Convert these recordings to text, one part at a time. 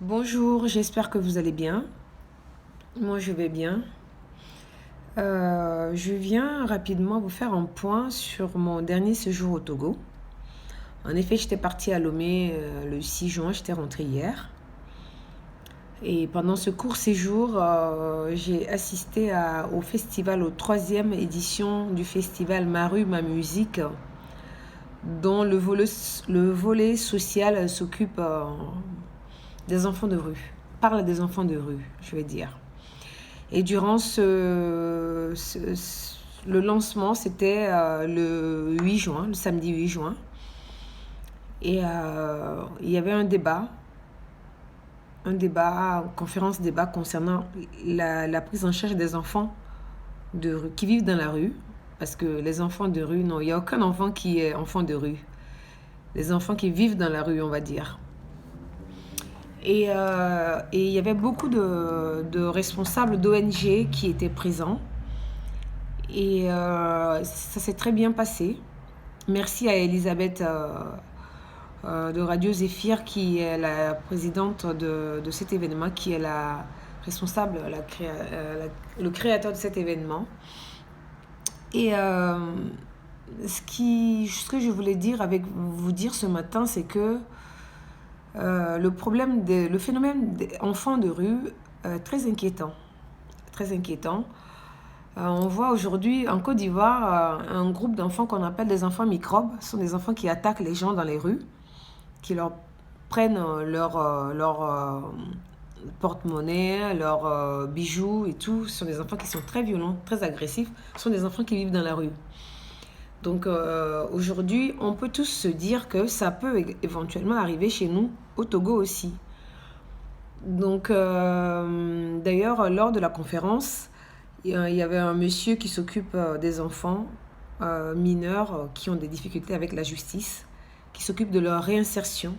Bonjour, j'espère que vous allez bien. Moi, je vais bien. Je viens rapidement vous faire un point sur mon dernier séjour au Togo. En effet, j'étais partie à Lomé le 6 juin, j'étais rentrée hier. Et pendant ce court séjour, j'ai assisté au festival, aux troisième édition du festival Ma rue, ma musique, dont le volet social s'occupe des enfants de rue, parle des enfants de rue, je vais dire. Et durant le lancement, c'était le 8 juin, le samedi 8 juin. Et il y avait un conférence débat concernant la prise en charge des enfants de rue, qui vivent dans la rue. Parce que les enfants de rue, non, il n'y a aucun enfant qui est enfant de rue. Les enfants qui vivent dans la rue, on va dire. Et il y avait beaucoup de responsables d'ONG qui étaient présents. Et ça s'est très bien passé. Merci à Elisabeth de Radio Zéphyr, qui est la présidente de cet événement, qui est la responsable, le créateur de cet événement. Et ce que je voulais vous dire ce matin, c'est que le phénomène des enfants de rue est très inquiétant. Très inquiétant. On voit aujourd'hui en Côte d'Ivoire un groupe d'enfants qu'on appelle des enfants microbes. Ce sont des enfants qui attaquent les gens dans les rues, qui leur prennent leur porte-monnaie, leurs bijoux et tout. Ce sont des enfants qui sont très violents, très agressifs. Ce sont des enfants qui vivent dans la rue. Donc aujourd'hui, on peut tous se dire que ça peut éventuellement arriver chez nous, au Togo aussi. Donc d'ailleurs, lors de la conférence, il y avait un monsieur qui s'occupe des enfants mineurs qui ont des difficultés avec la justice, qui s'occupe de leur réinsertion.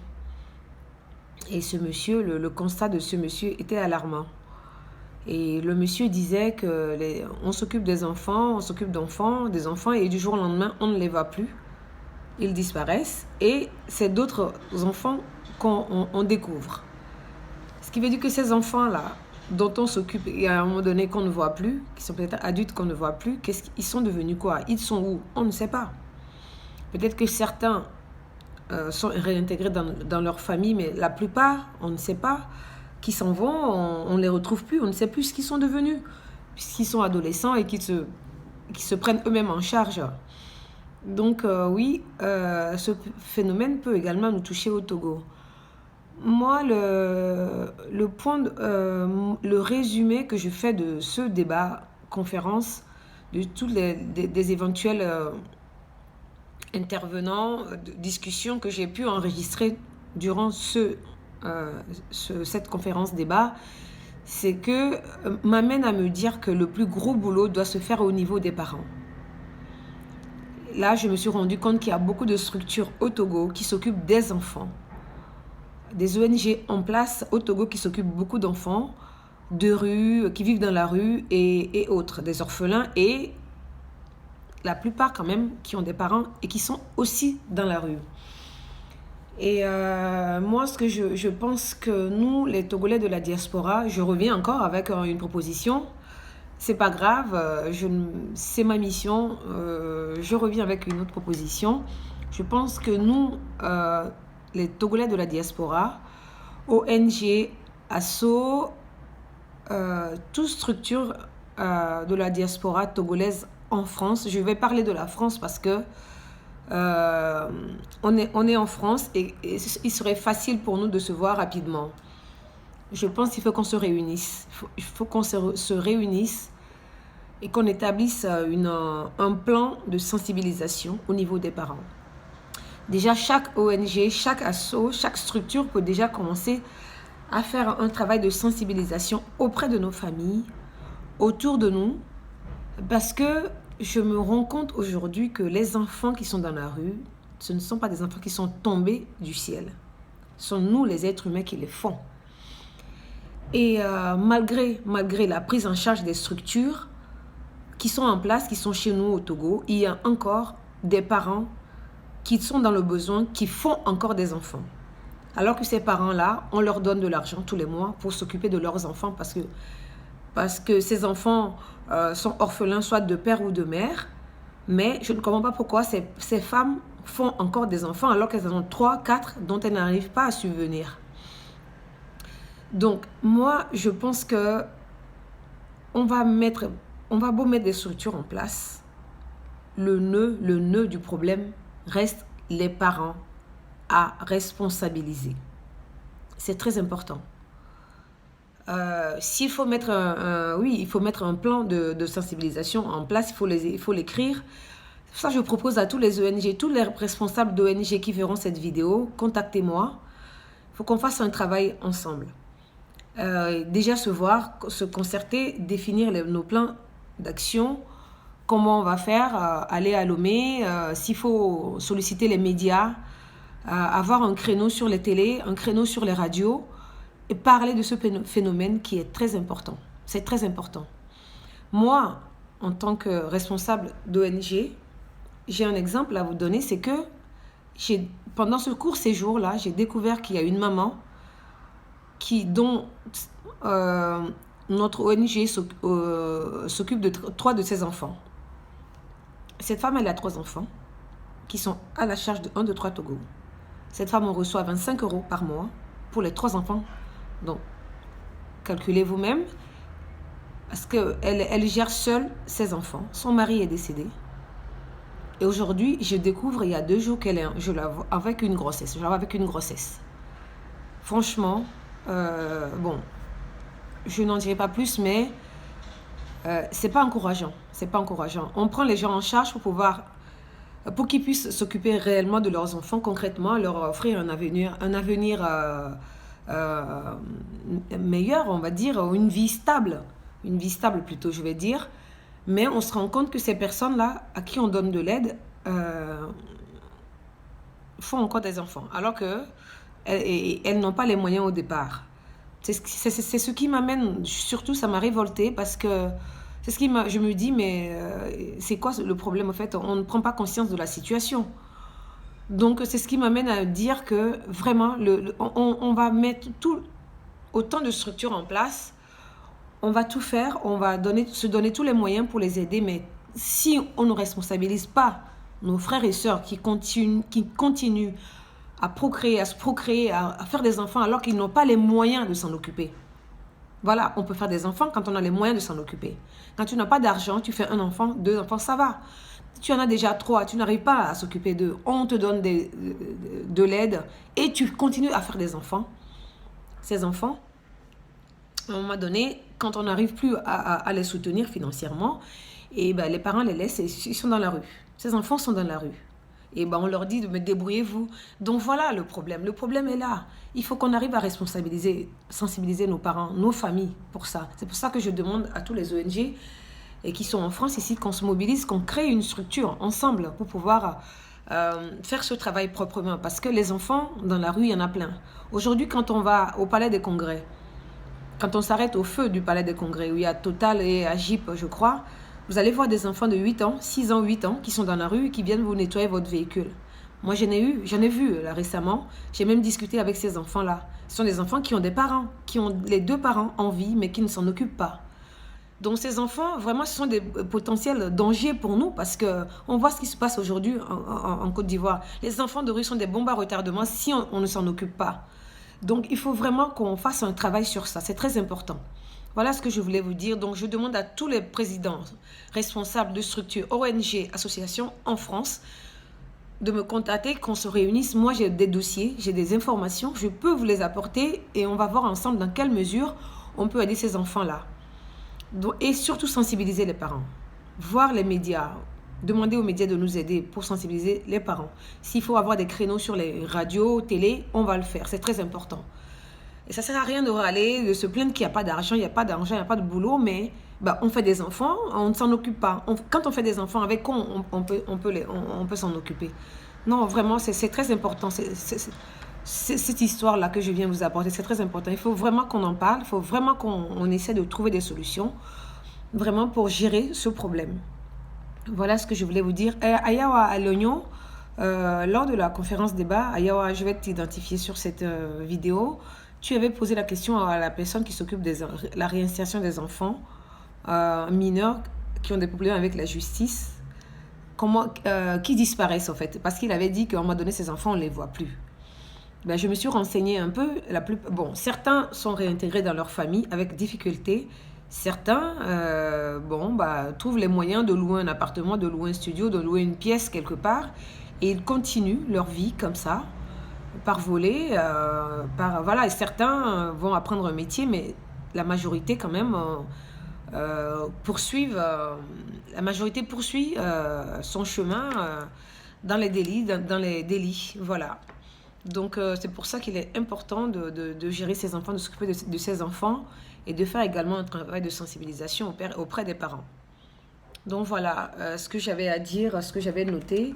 Et ce monsieur, le constat de ce monsieur était alarmant. Et le monsieur disait que on s'occupe des enfants, on s'occupe des enfants, et du jour au lendemain, on ne les voit plus. Ils disparaissent, et c'est d'autres enfants qu'on découvre. Ce qui veut dire que ces enfants-là, dont on s'occupe et à un moment donné qu'on ne voit plus, qui sont peut-être adultes qu'on ne voit plus, ils sont devenus quoi? Ils sont où? On ne sait pas. Peut-être que certains sont réintégrés dans leur famille, mais la plupart, on ne sait pas, qui s'en vont, on ne les retrouve plus, on ne sait plus ce qu'ils sont devenus, puisqu'ils sont adolescents et qui se prennent eux-mêmes en charge. Donc oui, ce phénomène peut également nous toucher au Togo. Moi, le résumé que je fais de ce débat, conférence, de tous des éventuels intervenants, discussions que j'ai pu enregistrer durant cette conférence débat, c'est que m'amène à me dire que le plus gros boulot doit se faire au niveau des parents. Là, je me suis rendu compte qu'il y a beaucoup de structures au Togo qui s'occupent des enfants. Des ONG en place au Togo qui s'occupent beaucoup d'enfants de rue, qui vivent dans la rue et autres, des orphelins, et la plupart quand même qui ont des parents et qui sont aussi dans la rue. Et moi, ce que je pense que nous, les Togolais de la diaspora, je reviens encore avec une proposition. C'est pas grave, c'est ma mission. Je reviens avec une autre proposition. Je pense que nous, les Togolais de la diaspora, ONG, ASSO, toute structure de la diaspora togolaise en France. Je vais parler de la France parce que on est en France et il serait facile pour nous de se voir rapidement. Je pense qu'il faut qu'on se réunisse. Il faut qu'on se réunisse et qu'on établisse un plan de sensibilisation au niveau des parents. Déjà, chaque ONG, chaque asso, chaque structure peut déjà commencer à faire un travail de sensibilisation auprès de nos familles, autour de nous, parce que je me rends compte aujourd'hui que les enfants qui sont dans la rue, ce ne sont pas des enfants qui sont tombés du ciel. Ce sont nous, les êtres humains, qui les font. Et malgré la prise en charge des structures qui sont en place, qui sont chez nous au Togo, il y a encore des parents qui sont dans le besoin, qui font encore des enfants. Alors que ces parents-là, on leur donne de l'argent tous les mois pour s'occuper de leurs enfants parce que ces enfants sont orphelins soit de père ou de mère. Mais je ne comprends pas pourquoi ces femmes font encore des enfants alors qu'elles en ont 3, 4 dont elles n'arrivent pas à subvenir. Donc, moi, je pense que on va beau mettre des structures en place. Le nœud du problème reste les parents à responsabiliser. C'est très important. S'il faut mettre il faut mettre un plan de sensibilisation en place, il faut l'écrire. Ça, je propose à tous les ONG, tous les responsables d'ONG qui verront cette vidéo, contactez-moi. Il faut qu'on fasse un travail ensemble. Déjà se voir, se concerter, définir nos plans d'action, comment on va faire, aller à Lomé, s'il faut solliciter les médias, avoir un créneau sur les télés, un créneau sur les radios, et parler de ce phénomène qui est très important. C'est très important. Moi, en tant que responsable d'ONG, j'ai un exemple à vous donner, c'est que pendant ce court séjour-là, j'ai découvert qu'il y a une maman dont notre ONG s'occupe de 3 de ses enfants. Cette femme, elle a 3 enfants qui sont à la charge de 1, 2, 3 Togo. Cette femme, on reçoit 25 € par mois pour les 3 enfants. Donc, calculez vous-même, parce qu'elle gère seule ses enfants. Son mari est décédé. Et aujourd'hui, je découvre, il y a 2 jours, je la vois avec une grossesse. Je la vois avec une grossesse. Franchement, bon, je n'en dirai pas plus, mais c'est pas encourageant. C'est pas encourageant. On prend les gens en charge pour qu'ils puissent s'occuper réellement de leurs enfants concrètement, leur offrir un avenir meilleur, on va dire, une vie stable plutôt, je vais dire. Mais on se rend compte que ces personnes-là, à qui on donne de l'aide, font encore des enfants, alors qu'elles n'ont pas les moyens au départ. C'est ce qui m'amène, surtout ça m'a révoltée, parce que c'est je me dis, mais c'est quoi le problème en fait? On ne prend pas conscience de la situation. Donc c'est ce qui m'amène à dire que vraiment, on va mettre autant de structures en place, on va tout faire, on va se donner tous les moyens pour les aider, mais si on ne responsabilise pas nos frères et sœurs qui continuent à procréer, à se procréer, à faire des enfants alors qu'ils n'ont pas les moyens de s'en occuper. Voilà, on peut faire des enfants quand on a les moyens de s'en occuper. Quand tu n'as pas d'argent, tu fais 1 enfant, 2 enfants, ça va. Tu en as déjà 3, tu n'arrives pas à s'occuper d'eux. On te donne de l'aide et tu continues à faire des enfants. Ces enfants, à un moment donné, quand on n'arrive plus à les soutenir financièrement, et ben, les parents les laissent et ils sont dans la rue. Ces enfants sont dans la rue. Et ben, on leur dit de me débrouillez-vous. Donc voilà le problème. Le problème est là. Il faut qu'on arrive à sensibiliser nos parents, nos familles pour ça. C'est pour ça que je demande à tous les ONG et qui sont en France ici qu'on se mobilise, qu'on crée une structure ensemble pour pouvoir faire ce travail proprement. Parce que les enfants dans la rue, il y en a plein. Aujourd'hui, quand on va au Palais des Congrès, quand on s'arrête au feu du Palais des Congrès, où il y a Total et Agip, je crois, vous allez voir des enfants de 8 ans, 6 ans, 8 ans, qui sont dans la rue et qui viennent vous nettoyer votre véhicule. Moi, j'en ai vu là récemment. J'ai même discuté avec ces enfants-là. Ce sont des enfants qui ont des parents, qui ont les 2 parents en vie, mais qui ne s'en occupent pas. Donc ces enfants, vraiment, ce sont des potentiels dangers pour nous parce qu'on voit ce qui se passe aujourd'hui en Côte d'Ivoire. Les enfants de rue sont des bombes à retardement si on ne s'en occupe pas. Donc il faut vraiment qu'on fasse un travail sur ça. C'est très important. Voilà ce que je voulais vous dire. Donc je demande à tous les présidents responsables de structures, ONG, associations en France de me contacter, qu'on se réunisse. Moi, j'ai des dossiers, j'ai des informations, je peux vous les apporter et on va voir ensemble dans quelle mesure on peut aider ces enfants-là. Et surtout sensibiliser les parents, voir les médias, demander aux médias de nous aider pour sensibiliser les parents. S'il faut avoir des créneaux sur les radios, télé, on va le faire, c'est très important. Et ça ne sert à rien de râler, de se plaindre qu'il n'y a pas d'argent, il n'y a pas de boulot, mais on fait des enfants, on ne s'en occupe pas. Quand on fait des enfants, avec quoi on peut s'en occuper? Non, vraiment, c'est très important. Cette histoire-là que je viens vous apporter, c'est très important. Il faut vraiment qu'on en parle, il faut vraiment qu'on essaie de trouver des solutions, vraiment pour gérer ce problème. Voilà ce que je voulais vous dire. Ayawa à l'oignon, Lors de la conférence débat, Ayawa, je vais t'identifier sur cette vidéo. Tu avais posé la question à la personne qui s'occupe de la réinsertion des enfants mineurs qui ont des problèmes avec la justice, qui disparaissent en fait. Parce qu'il avait dit qu'à un moment donné, ces enfants, on ne les voit plus. Ben, je me suis renseignée un peu. Bon, certains sont réintégrés dans leur famille avec difficulté. Certains trouvent les moyens de louer un appartement, de louer un studio, de louer une pièce quelque part. Et ils continuent leur vie comme ça, par voler. Voilà. Et certains vont apprendre un métier, mais la majorité quand même poursuit son chemin dans les délits. Voilà. Donc, c'est pour ça qu'il est important de gérer ses enfants, de s'occuper de ses enfants et de faire également un travail de sensibilisation auprès des parents. Donc, voilà ce que j'avais à dire, ce que j'avais noté.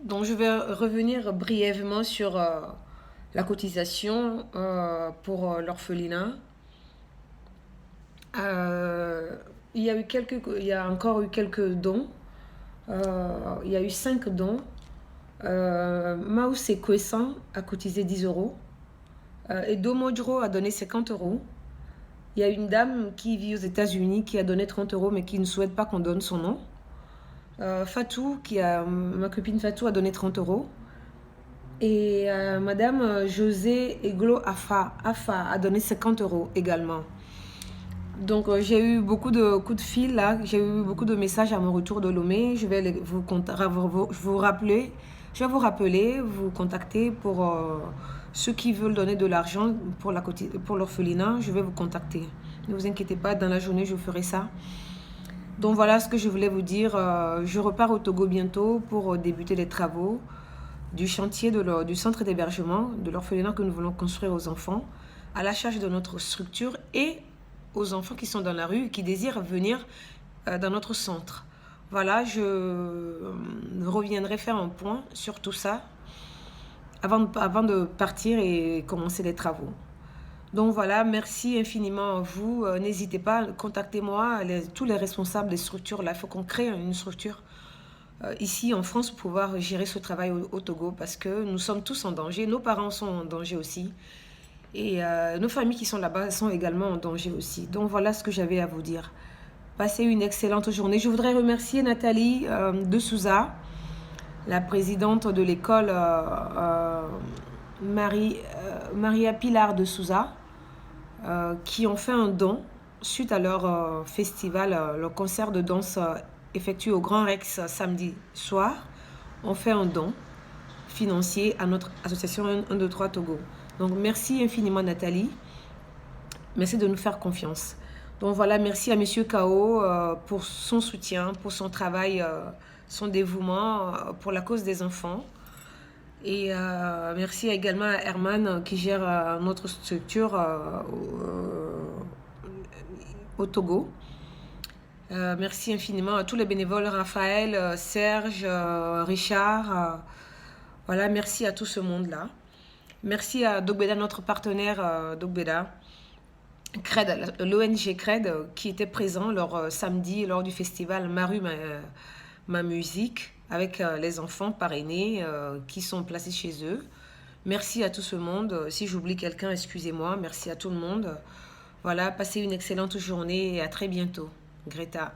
Donc, je vais revenir brièvement sur la cotisation pour l'orphelinat. Il y a encore eu quelques dons. Il y a eu 5 dons. Mao Sekwesan a cotisé 10 euros. Edo Modro a donné 50 euros. Il y a une dame qui vit aux États-Unis qui a donné 30 euros mais qui ne souhaite pas qu'on donne son nom. Fatou, ma copine Fatou a donné 30 euros. Et Madame José Eglo Afa a donné 50 euros également. Donc, j'ai eu beaucoup de coups de fil là, j'ai eu beaucoup de messages à mon retour de Lomé. Je vais vous rappeler, vous contacter pour ceux qui veulent donner de l'argent pour l'orphelinat. Je vais vous contacter. Ne vous inquiétez pas, dans la journée, je ferai ça. Donc, voilà ce que je voulais vous dire. Je repars au Togo bientôt pour débuter les travaux du chantier du centre d'hébergement, de l'orphelinat que nous voulons construire aux enfants, à la charge de notre structure et aux enfants qui sont dans la rue et qui désirent venir dans notre centre. Voilà, je reviendrai faire un point sur tout ça avant de partir et commencer les travaux. Donc voilà, merci infiniment à vous. N'hésitez pas, contactez-moi, tous les responsables des structures. Là, il faut qu'on crée une structure ici en France pour pouvoir gérer ce travail au Togo parce que nous sommes tous en danger. Nos parents sont en danger aussi. Et nos familles qui sont là-bas sont également en danger aussi. Donc voilà ce que j'avais à vous dire. Passez une excellente journée. Je voudrais remercier Nathalie de Souza, la présidente de l'école Maria Pilar de Souza, qui ont fait un don suite à leur festival, leur concert de danse effectué au Grand Rex samedi soir. On fait un don financier à notre association 1, 2, 3 Togo. Donc, merci infiniment, Nathalie. Merci de nous faire confiance. Donc, voilà, merci à M. Kao pour son soutien, pour son travail, son dévouement pour la cause des enfants. Et merci également à Herman qui gère notre structure au Togo. Merci infiniment à tous les bénévoles, Raphaël, Serge, Richard. Voilà, merci à tout ce monde-là. Merci à Dogbeda, notre partenaire Dogbeda, CRED, l'ONG CRED, qui était présent samedi lors du festival Ma Musique avec les enfants parrainés qui sont placés chez eux. Merci à tout ce monde. Si j'oublie quelqu'un, excusez-moi. Merci à tout le monde. Voilà, passez une excellente journée et à très bientôt. Greta.